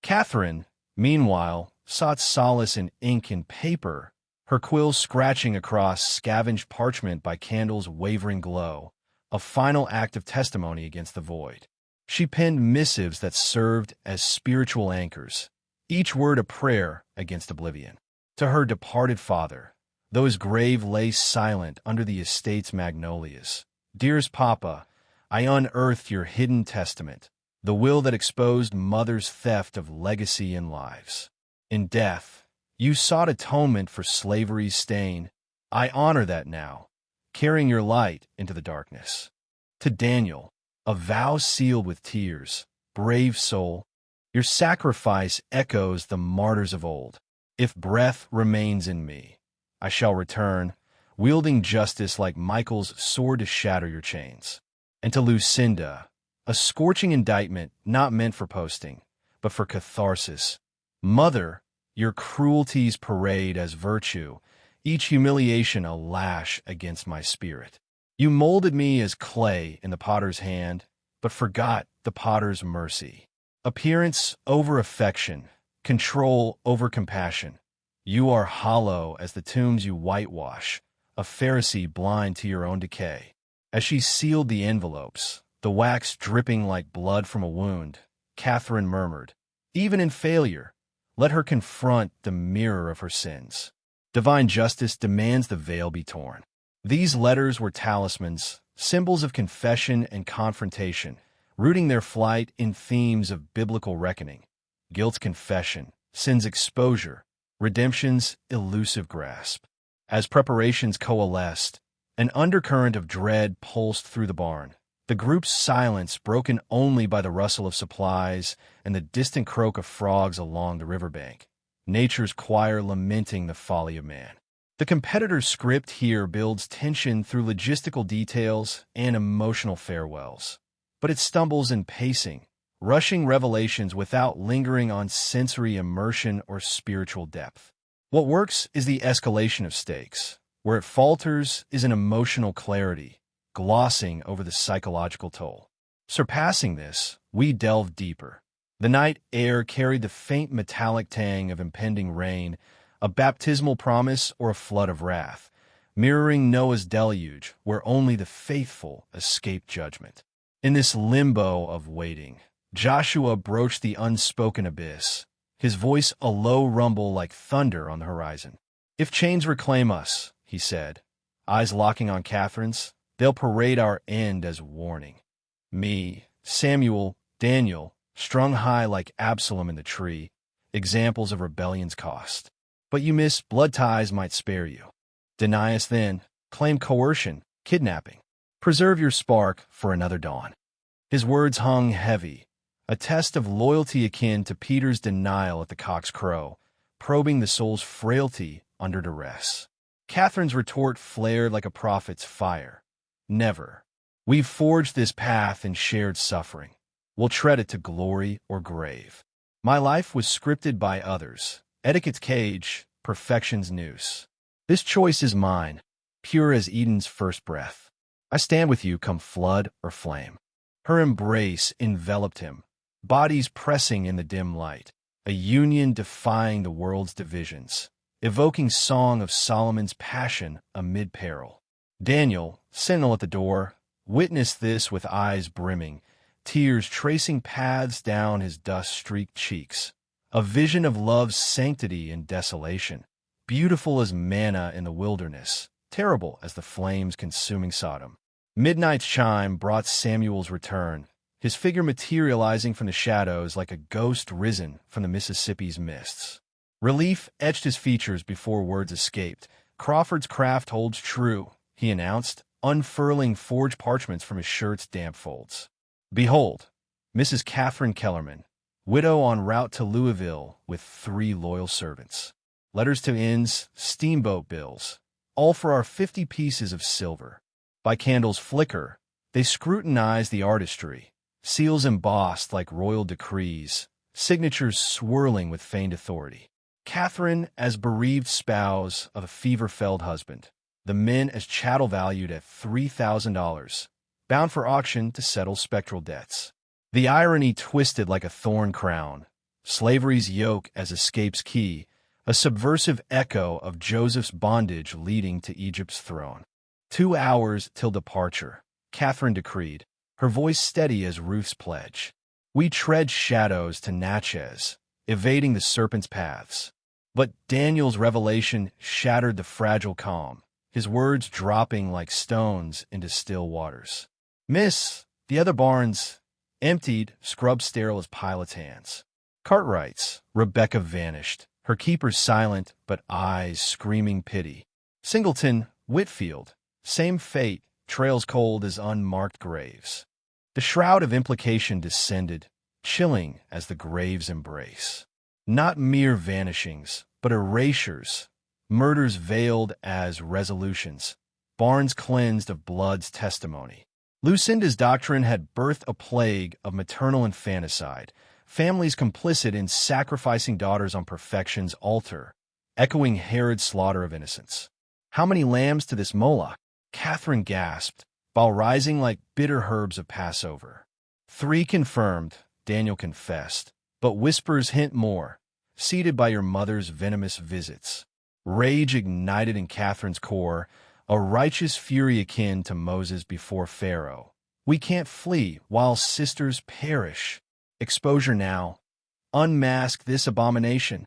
Catherine, meanwhile, sought solace in ink and paper, her quills scratching across scavenged parchment by candles' wavering glow, a final act of testimony against the void. She penned missives that served as spiritual anchors, each word a prayer against oblivion. To her departed father, though his grave lay silent under the estate's magnolias, "Dearest Papa, I unearthed your hidden testament, the will that exposed mother's theft of legacy and lives. In death, you sought atonement for slavery's stain. I honor that now, carrying your light into the darkness." To Daniel, a vow sealed with tears, "Brave soul, your sacrifice echoes the martyrs of old. If breath remains in me, I shall return, wielding justice like Michael's sword to shatter your chains." And to Lucinda, a scorching indictment not meant for posting, but for catharsis. "Mother, your cruelties parade as virtue, each humiliation a lash against my spirit. You molded me as clay in the potter's hand, but forgot the potter's mercy. Appearance over affection, control over compassion. You are hollow as the tombs you whitewash, a Pharisee blind to your own decay." As she sealed the envelopes, the wax dripping like blood from a wound, Catherine murmured, "Even in failure, let her confront the mirror of her sins. Divine justice demands the veil be torn." These letters were talismans, symbols of confession and confrontation, rooting their flight in themes of biblical reckoning, guilt's confession, sin's exposure, redemption's elusive grasp. As preparations coalesced, an undercurrent of dread pulsed through the barn, the group's silence broken only by the rustle of supplies and the distant croak of frogs along the riverbank, nature's choir lamenting the folly of man. The competitor's script here builds tension through logistical details and emotional farewells, but it stumbles in pacing, rushing revelations without lingering on sensory immersion or spiritual depth. What works is the escalation of stakes. Where it falters is an emotional clarity, glossing over the psychological toll. Surpassing this, we delve deeper. The night air carried the faint metallic tang of impending rain, a baptismal promise or a flood of wrath, mirroring Noah's deluge where only the faithful escape judgment. In this limbo of waiting, Joshua broached the unspoken abyss, his voice a low rumble like thunder on the horizon. "If chains reclaim us," he said, eyes locking on Catherine's, "they'll parade our end as warning. Me, Samuel, Daniel, strung high like Absalom in the tree, examples of rebellion's cost. But you miss blood ties might spare you. Deny us then, claim coercion, kidnapping. Preserve your spark for another dawn." His words hung heavy, a test of loyalty akin to Peter's denial at the cock's crow, probing the soul's frailty under duress. Catherine's retort flared like a prophet's fire. "Never. We've forged this path in shared suffering. We'll tread it to glory or grave. My life was scripted by others, etiquette's cage, perfection's noose. This choice is mine, pure as Eden's first breath. I stand with you come flood or flame." Her embrace enveloped him, bodies pressing in the dim light, a union defying the world's divisions. evoking song of Solomon's passion amid peril. Daniel, sentinel at the door, witnessed this with eyes brimming, tears tracing paths down his dust-streaked cheeks. A vision of love's sanctity in desolation, beautiful as manna in the wilderness, terrible as the flames consuming Sodom. Midnight's chime brought Samuel's return, his figure materializing from the shadows like a ghost risen from the Mississippi's mists. Relief etched his features before words escaped. "Crawford's craft holds true," he announced, unfurling forged parchments from his shirt's damp folds. "Behold, Mrs. Catherine Kellerman, widow en route to Louisville with 3 loyal servants. Letters to inns, steamboat bills, all for our 50 pieces of silver." By candles' flicker, they scrutinized the artistry, seals embossed like royal decrees, signatures swirling with feigned authority. Catherine as bereaved spouse of a fever-felled husband, the men as chattel valued at $3,000, bound for auction to settle spectral debts. The irony twisted like a thorn crown, slavery's yoke as escape's key, a subversive echo of Joseph's bondage leading to Egypt's throne. 2 hours till departure, Catherine decreed, her voice steady as Ruth's pledge. "We tread shadows to Natchez, evading the serpent's paths." But Daniel's revelation shattered the fragile calm, his words dropping like stones into still waters. "Miss, the other barn's emptied, scrubbed sterile as pilot's hands." Cartwright's Rebecca vanished, her keepers silent but eyes screaming pity. Singleton, Whitfield, same fate, trails cold as unmarked graves. The shroud of implication descended, chilling as the grave's embrace. Not mere vanishings, but erasures, murders veiled as resolutions, barns cleansed of blood's testimony. Lucinda's doctrine had birthed a plague of maternal infanticide, families complicit in sacrificing daughters on perfection's altar, echoing Herod's slaughter of innocents. "How many lambs to this Moloch?" Catherine gasped, while rising like bitter herbs of Passover. 3 confirmed, Daniel confessed, but whispers hint more, seated by your mother's venomous visits. Rage ignited in Catherine's core, a righteous fury akin to Moses before Pharaoh. "We can't flee while sisters perish. Exposure now. Unmask this abomination."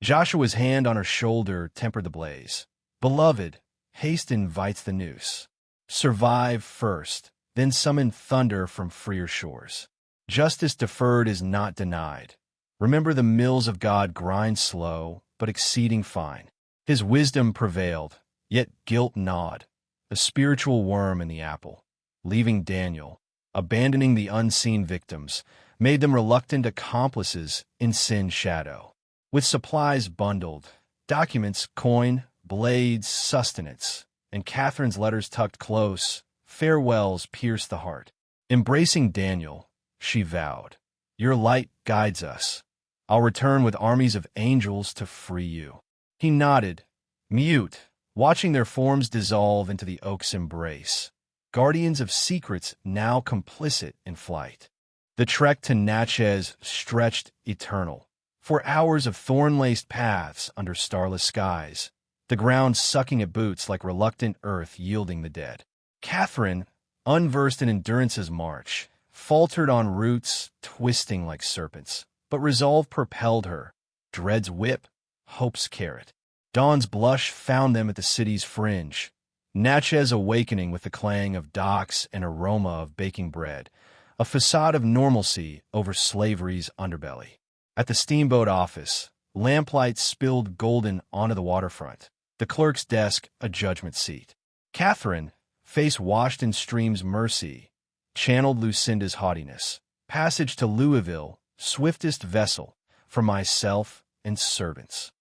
Joshua's hand on her shoulder tempered the blaze. "Beloved, haste invites the noose. Survive first, then summon thunder from freer shores. Justice deferred is not denied. Remember the mills of God grind slow, but exceeding fine. His wisdom prevailed, yet guilt gnawed, a spiritual worm in the apple, leaving Daniel, abandoning the unseen victims, made them reluctant accomplices in sin's shadow. With supplies bundled, documents, coin, blades, sustenance, and Catherine's letters tucked close, farewells pierced the heart. Embracing Daniel, she vowed, "Your light guides us. I'll return with armies of angels to free you." He nodded, mute, watching their forms dissolve into the oak's embrace, guardians of secrets now complicit in flight. The trek to Natchez stretched eternal, for hours of thorn-laced paths under starless skies, the ground sucking at boots like reluctant earth yielding the dead. Catherine, unversed in endurance's march, faltered on roots twisting like serpents, but resolve propelled her, dread's whip, hope's carrot. Dawn's blush found them at the city's fringe, Natchez awakening with the clang of docks and aroma of baking bread, a facade of normalcy over slavery's underbelly. At the steamboat office, lamplight spilled golden onto the waterfront, the clerk's desk a judgment seat. Catherine, face washed in stream's mercy, channeled Lucinda's haughtiness. "Passage to Louisville, swiftest vessel, for myself and servants."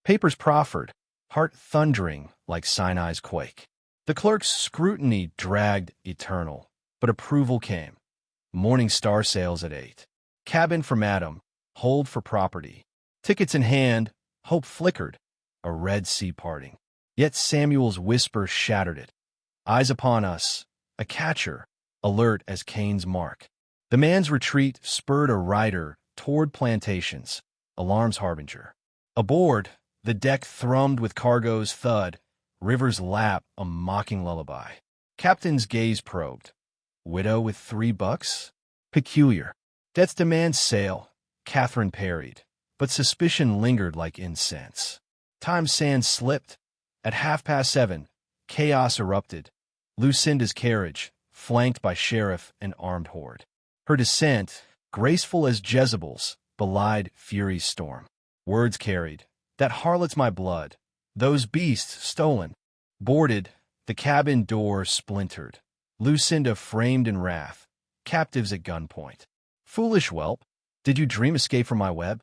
Papers proffered, heart thundering like Sinai's quake. The clerk's scrutiny dragged eternal, but approval came. Morning star sails at 8. Cabin for madam, hold for property. Tickets in hand, hope flickered, a Red Sea parting. Yet Samuel's whisper shattered it. Eyes upon us, a catcher, alert as Cain's mark. The man's retreat spurred a rider toward plantations, alarm's harbinger. Aboard, The deck thrummed with cargo's thud, river's lap a mocking lullaby. Captain's gaze probed. Widow with $3? Peculiar. Death's demand sail, Catherine parried, but suspicion lingered like incense. Time's sand slipped. At 7:30, chaos erupted. Lucinda's carriage, flanked by sheriff and armed horde. Her descent, graceful as Jezebel's, belied fury's storm. Words carried. That harlot's my blood. Those beasts stolen. Boarded, the cabin door splintered. Lucinda framed in wrath, captives at gunpoint. Foolish whelp, did you dream escape from my web?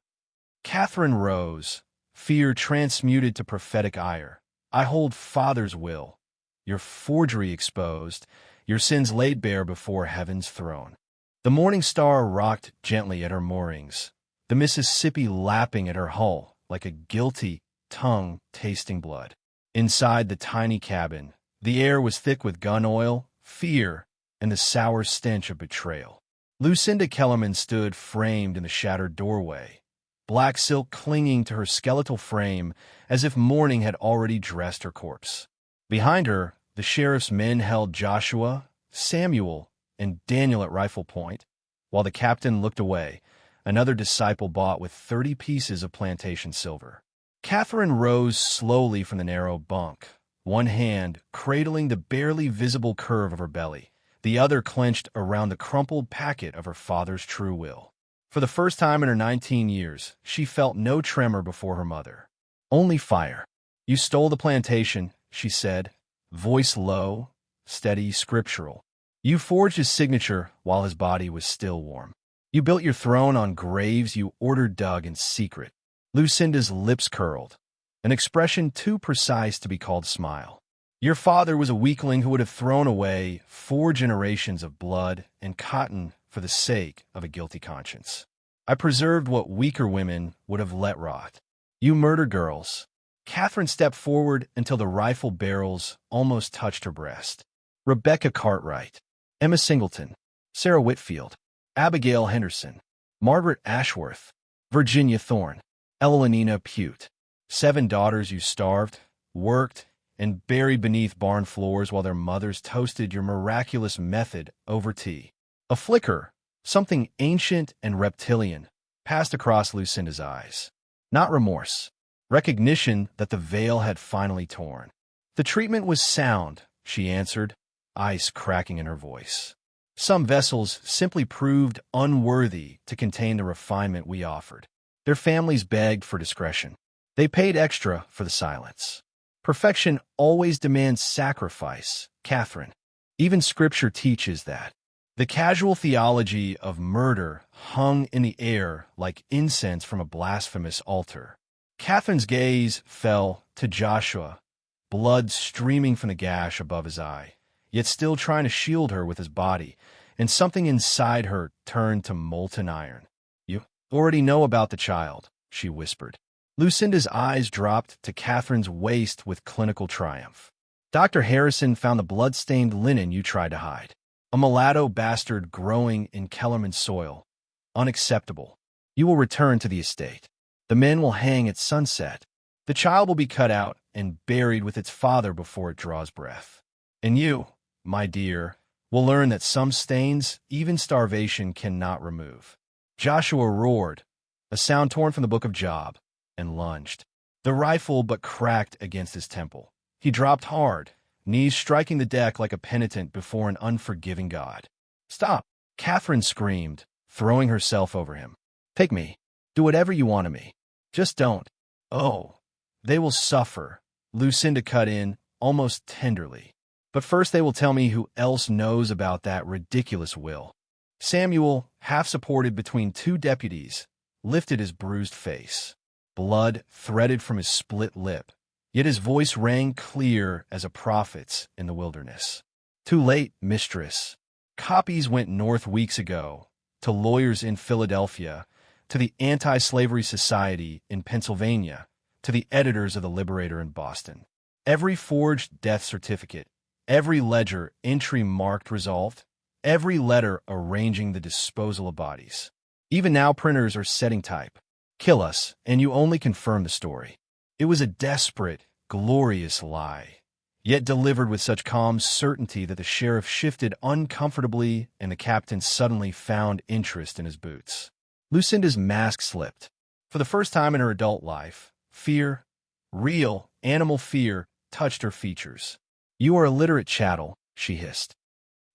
Catherine rose, fear transmuted to prophetic ire. I hold Father's will, your forgery exposed, your sins laid bare before heaven's throne. The morning star rocked gently at her moorings, the Mississippi lapping at her hull like a guilty tongue tasting blood. Inside the tiny cabin, the air was thick with gun oil, fear, and the sour stench of betrayal. Lucinda Kellerman stood framed in the shattered doorway, black silk clinging to her skeletal frame as if morning had already dressed her corpse. Behind her, the sheriff's men held Joshua, Samuel, and Daniel at rifle point, while the captain looked away, another disciple bought with 30 pieces of plantation silver. Catherine rose slowly from the narrow bunk, one hand cradling the barely visible curve of her belly, the other clenched around the crumpled packet of her father's true will. For the first time in her 19 years, she felt no tremor before her mother. Only fire. You stole the plantation, she said, voice low, steady, scriptural. You forged his signature while his body was still warm. You built your throne on graves you ordered dug in secret. Lucinda's lips curled, an expression too precise to be called smile. Your father was a weakling who would have thrown away 4 generations of blood and cotton for the sake of a guilty conscience. I preserved what weaker women would have let rot. You murder girls. Catherine stepped forward until the rifle barrels almost touched her breast. Rebecca Cartwright, Emma Singleton, Sarah Whitfield, Abigail Henderson, Margaret Ashworth, Virginia Thorne, Elenina Pute. 7 daughters you starved, worked, and buried beneath barn floors while their mothers toasted your miraculous method over tea. A flicker, something ancient and reptilian, passed across Lucinda's eyes. Not remorse, recognition that the veil had finally torn. The treatment was sound, she answered, ice cracking in her voice. Some vessels simply proved unworthy to contain the refinement we offered. Their families begged for discretion. They paid extra for the silence. Perfection always demands sacrifice, Catherine. Even Scripture teaches that. The casual theology of murder hung in the air like incense from a blasphemous altar. Catherine's gaze fell to Joshua, blood streaming from the gash above his eye, yet still trying to shield her with his body, and something inside her turned to molten iron. You already know about the child, she whispered. Lucinda's eyes dropped to Catherine's waist with clinical triumph. Dr. Harrison found the blood-stained linen you tried to hide. A mulatto bastard growing in Kellerman soil. Unacceptable. You will return to the estate. The men will hang at sunset. The child will be cut out and buried with its father before it draws breath. And you, my dear, will learn that some stains even starvation cannot remove. Joshua roared, a sound torn from the book of Job, and lunged. The rifle but cracked against his temple. He dropped hard, knees striking the deck like a penitent before an unforgiving God. Stop! Catherine screamed, throwing herself over him. Take me. Do whatever you want of me. Just don't. Oh, they will suffer, Lucinda cut in, almost tenderly. But first they will tell me who else knows about that ridiculous will. Samuel, half supported between 2 deputies, lifted his bruised face. Blood threaded from his split lip, yet his voice rang clear as a prophet's in the wilderness. Too late, mistress. Copies went north weeks ago, to lawyers in Philadelphia, to the Anti-Slavery Society in Pennsylvania, to the editors of the Liberator in Boston. Every forged death certificate, every ledger entry marked resolved, every letter arranging the disposal of bodies. Even now printers are setting type. Kill us, and you only confirm the story. It was a desperate, glorious lie, yet delivered with such calm certainty that the sheriff shifted uncomfortably and the captain suddenly found interest in his boots. Lucinda's mask slipped. For the first time in her adult life, fear, real, animal fear, touched her features. "You are a literate chattel," she hissed.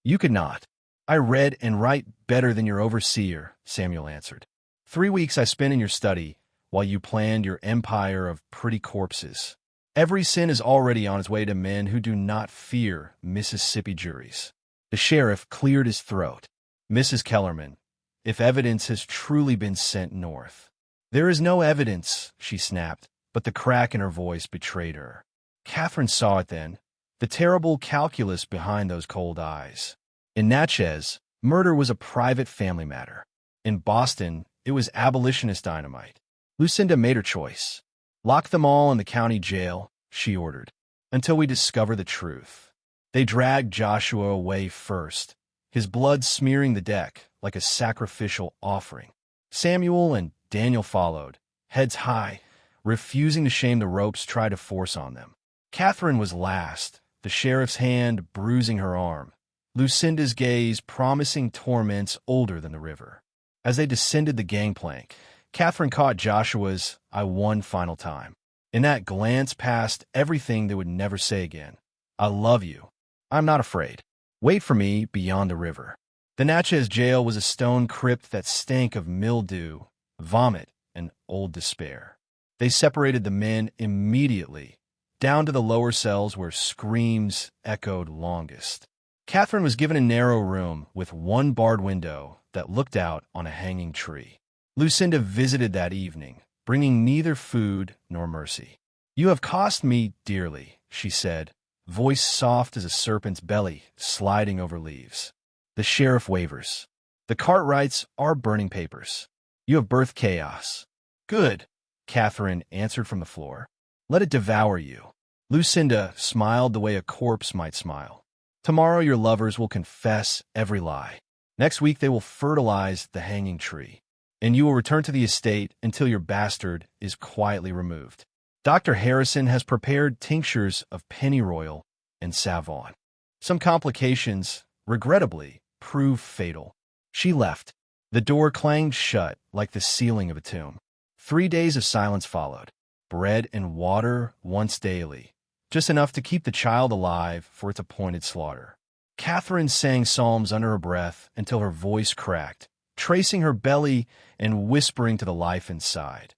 "You could not." "I read and write better than your overseer," Samuel answered. 3 weeks I spent in your study while you planned your empire of pretty corpses. Every sin is already on its way to men who do not fear Mississippi juries." The sheriff cleared his throat. "Mrs. Kellerman, if evidence has truly been sent north." "There is no evidence," she snapped, but the crack in her voice betrayed her. Catherine saw it then, the terrible calculus behind those cold eyes. In Natchez, murder was a private family matter. In Boston, it was abolitionist dynamite. Lucinda made her choice. "Lock them all in the county jail," she ordered, "until we discover the truth." They dragged Joshua away first, his blood smearing the deck like a sacrificial offering. Samuel and Daniel followed, heads high, refusing to shame the ropes tried to force on them. Catherine was last, the sheriff's hand bruising her arm, Lucinda's gaze promising torments older than the river. As they descended the gangplank, Catherine caught Joshua's "I won" final time. In that glance past everything they would never say again. "I love you. I'm not afraid. Wait for me beyond the river." The Natchez jail was a stone crypt that stank of mildew, vomit, and old despair. They separated the men immediately, down to the lower cells where screams echoed longest. Catherine was given a narrow room with one barred window that looked out on a hanging tree. Lucinda visited that evening, bringing neither food nor mercy. "You have cost me dearly," she said, voice soft as a serpent's belly sliding over leaves. The sheriff wavers. "The Cartwrights are burning papers. You have birthed chaos." "Good," Catherine answered from the floor. "Let it devour you." Lucinda smiled the way a corpse might smile. "Tomorrow your lovers will confess every lie. Next week they will fertilize the hanging tree. And you will return to the estate until your bastard is quietly removed. Dr. Harrison has prepared tinctures of pennyroyal and savon. Some complications, regrettably, prove fatal." She left. The door clanged shut like the ceiling of a tomb. 3 days of silence followed. Bread and water once daily, just enough to keep the child alive for its appointed slaughter. Catherine sang psalms under her breath until her voice cracked, tracing her belly and whispering to the life inside.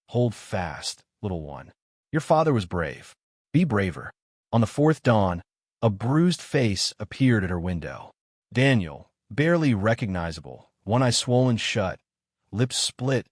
"Hold fast, little one. Your father was brave. Be braver." On the fourth dawn, a bruised face appeared at her window. Daniel, barely recognizable, one eye swollen shut, lips split,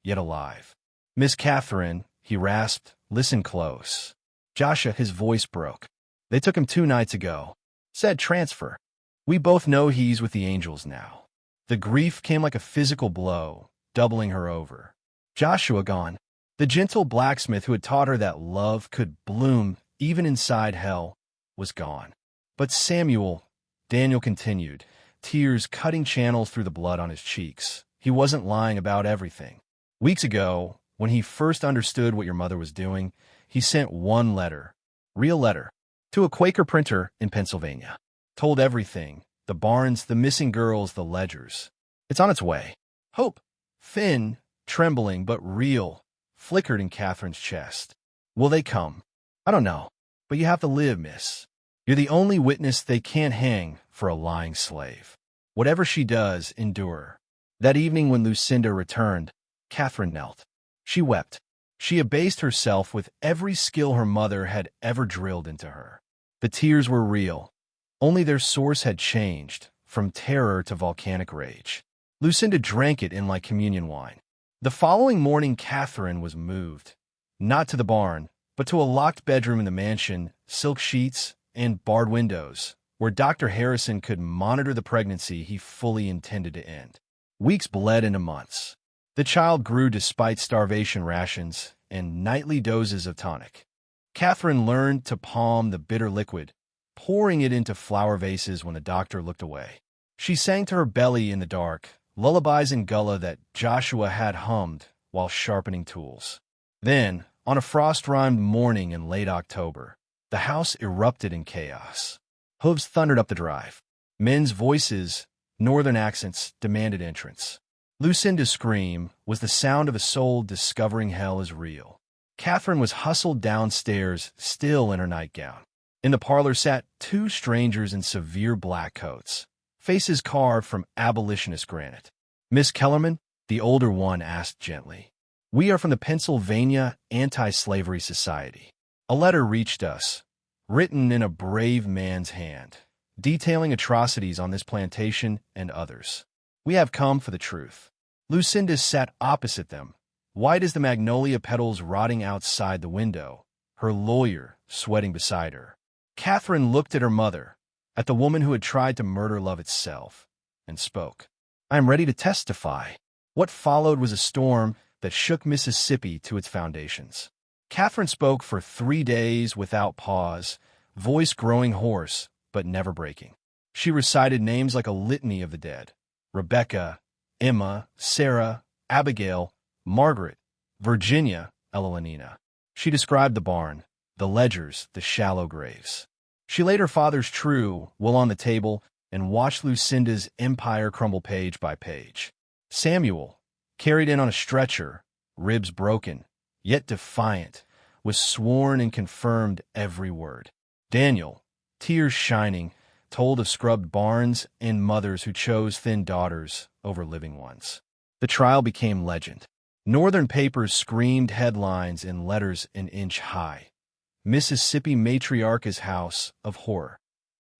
yet alive. "Miss Catherine," he rasped, "listen close." "Joshua," his voice broke. "They took him 2 nights ago. Said transfer. We both know he's with the angels now." The grief came like a physical blow, doubling her over. Joshua gone. The gentle blacksmith who had taught her that love could bloom even inside hell was gone. "But Samuel," Daniel continued, tears cutting channels through the blood on his cheeks. "He wasn't lying about everything. Weeks ago, when he first understood what your mother was doing, he sent one letter, real letter, to a Quaker printer in Pennsylvania. Told everything, the barns, the missing girls, the ledgers. It's on its way." Hope, thin, trembling, but real, flickered in Catherine's chest. "Will they come?" "I don't know, but you have to live, miss. You're the only witness they can't hang for a lying slave. Whatever she does, endure." That evening when Lucinda returned, Catherine knelt. She wept. She abased herself with every skill her mother had ever drilled into her. The tears were real. Only their source had changed, from terror to volcanic rage. Lucinda drank it in like communion wine. The following morning Catherine was moved, not to the barn, but to a locked bedroom in the mansion, silk sheets, and barred windows, where Dr. Harrison could monitor the pregnancy he fully intended to end. Weeks bled into months. The child grew despite starvation rations and nightly doses of tonic. Catherine learned to palm the bitter liquid, pouring it into flower vases when the doctor looked away. She sang to her belly in the dark, lullabies in Gullah that Joshua had hummed while sharpening tools. Then, On a frost-rimed morning in late October, the house erupted in chaos. Hooves thundered up the drive. Men's voices, northern accents, demanded entrance. Lucinda's scream was the sound of a soul discovering hell is real. Catherine was hustled downstairs, still in her nightgown. In the parlor sat two strangers in severe black coats, faces carved from abolitionist granite. "Miss Kellerman?" the older one asked gently. "We are from the Pennsylvania Anti-Slavery Society. A letter reached us, written in a brave man's hand, detailing atrocities on this plantation and others. We have come for the truth." Lucinda sat opposite them, white as the magnolia petals rotting outside the window, her lawyer sweating beside her. Catherine looked at her mother, at the woman who had tried to murder love itself, and spoke. "I am ready to testify." What followed was a storm that shook Mississippi to its foundations. Catherine spoke for 3 days without pause, voice growing hoarse, but never breaking. She recited names like a litany of the dead: Rebecca, Emma, Sarah, Abigail, Margaret, Virginia, Elenina. She described the barn, the ledgers, the shallow graves. She laid her father's true will on the table and watched Lucinda's empire crumble page by page. Samuel, carried in on a stretcher, ribs broken, yet defiant, was sworn and confirmed every word. Daniel, tears shining, told of scrubbed barns and mothers who chose thin daughters over living ones. The trial became legend. Northern papers screamed headlines in letters an inch high. Mississippi matriarch's house of horror.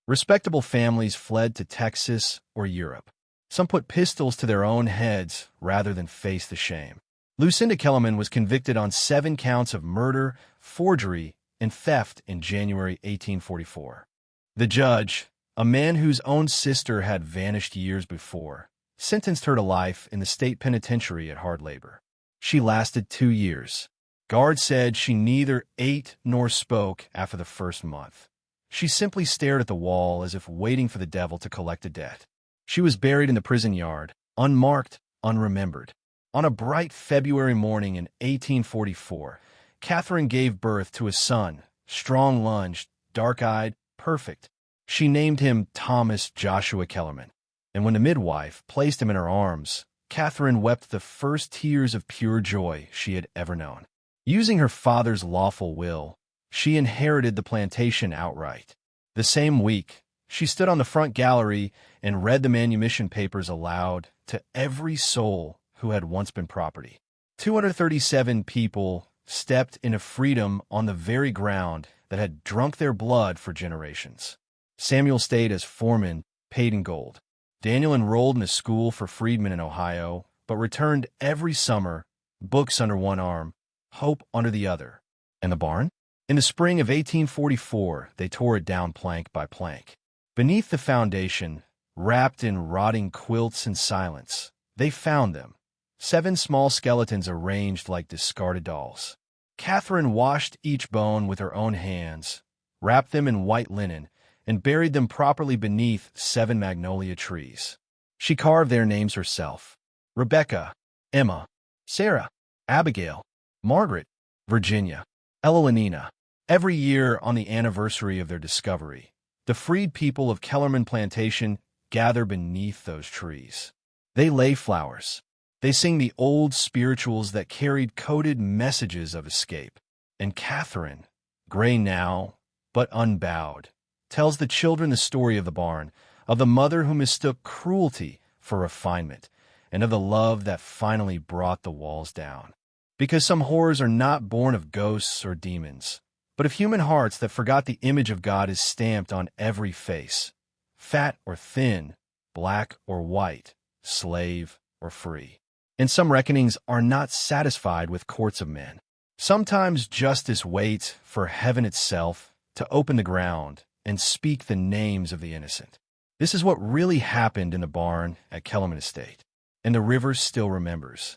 Respectable families fled to Texas or Europe. Some put pistols to their own heads rather than face the shame. Lucinda Kellerman was convicted on 7 counts of murder, forgery, and theft in January 1844. The judge, a man whose own sister had vanished years before, sentenced her to life in the state penitentiary at hard labor. She lasted 2 years. Guards said she neither ate nor spoke after the first month. She simply stared at the wall as if waiting for the devil to collect a debt. She was buried in the prison yard, unmarked, unremembered. On a bright February morning in 1844, Catherine gave birth to a son, strong-lunged, dark-eyed, perfect. She named him Thomas Joshua Kellerman. And when the midwife placed him in her arms, Catherine wept the first tears of pure joy she had ever known. Using her father's lawful will, she inherited the plantation outright. The same week, she stood on the front gallery and read the manumission papers aloud to every soul who had once been property. 237 people stepped into freedom on the very ground that had drunk their blood for generations. Samuel stayed as foreman, paid in gold. Daniel enrolled in a school for freedmen in Ohio, but returned every summer, books under one arm, hope under the other. And the barn? In the spring of 1844, they tore it down plank by plank. Beneath the foundation, wrapped in rotting quilts and silence, they found them, 7 small skeletons arranged like discarded dolls. Catherine washed each bone with her own hands, wrapped them in white linen, and buried them properly beneath 7 magnolia trees. She carved their names herself: Rebecca, Emma, Sarah, Abigail, Margaret, Virginia, Elenina. Every year on the anniversary of their discovery, the freed people of Kellerman Plantation gather beneath those trees. They lay flowers. They sing the old spirituals that carried coded messages of escape. And Catherine, gray now, but unbowed, tells the children the story of the barn, of the mother who mistook cruelty for refinement, and of the love that finally brought the walls down. Because some horrors are not born of ghosts or demons, but of human hearts that forgot the image of God is stamped on every face, fat or thin, black or white, slave or free. And some reckonings are not satisfied with courts of men. Sometimes justice waits for heaven itself to open the ground and speak the names of the innocent. This is what really happened in the barn at Kellerman Estate, and the river still remembers.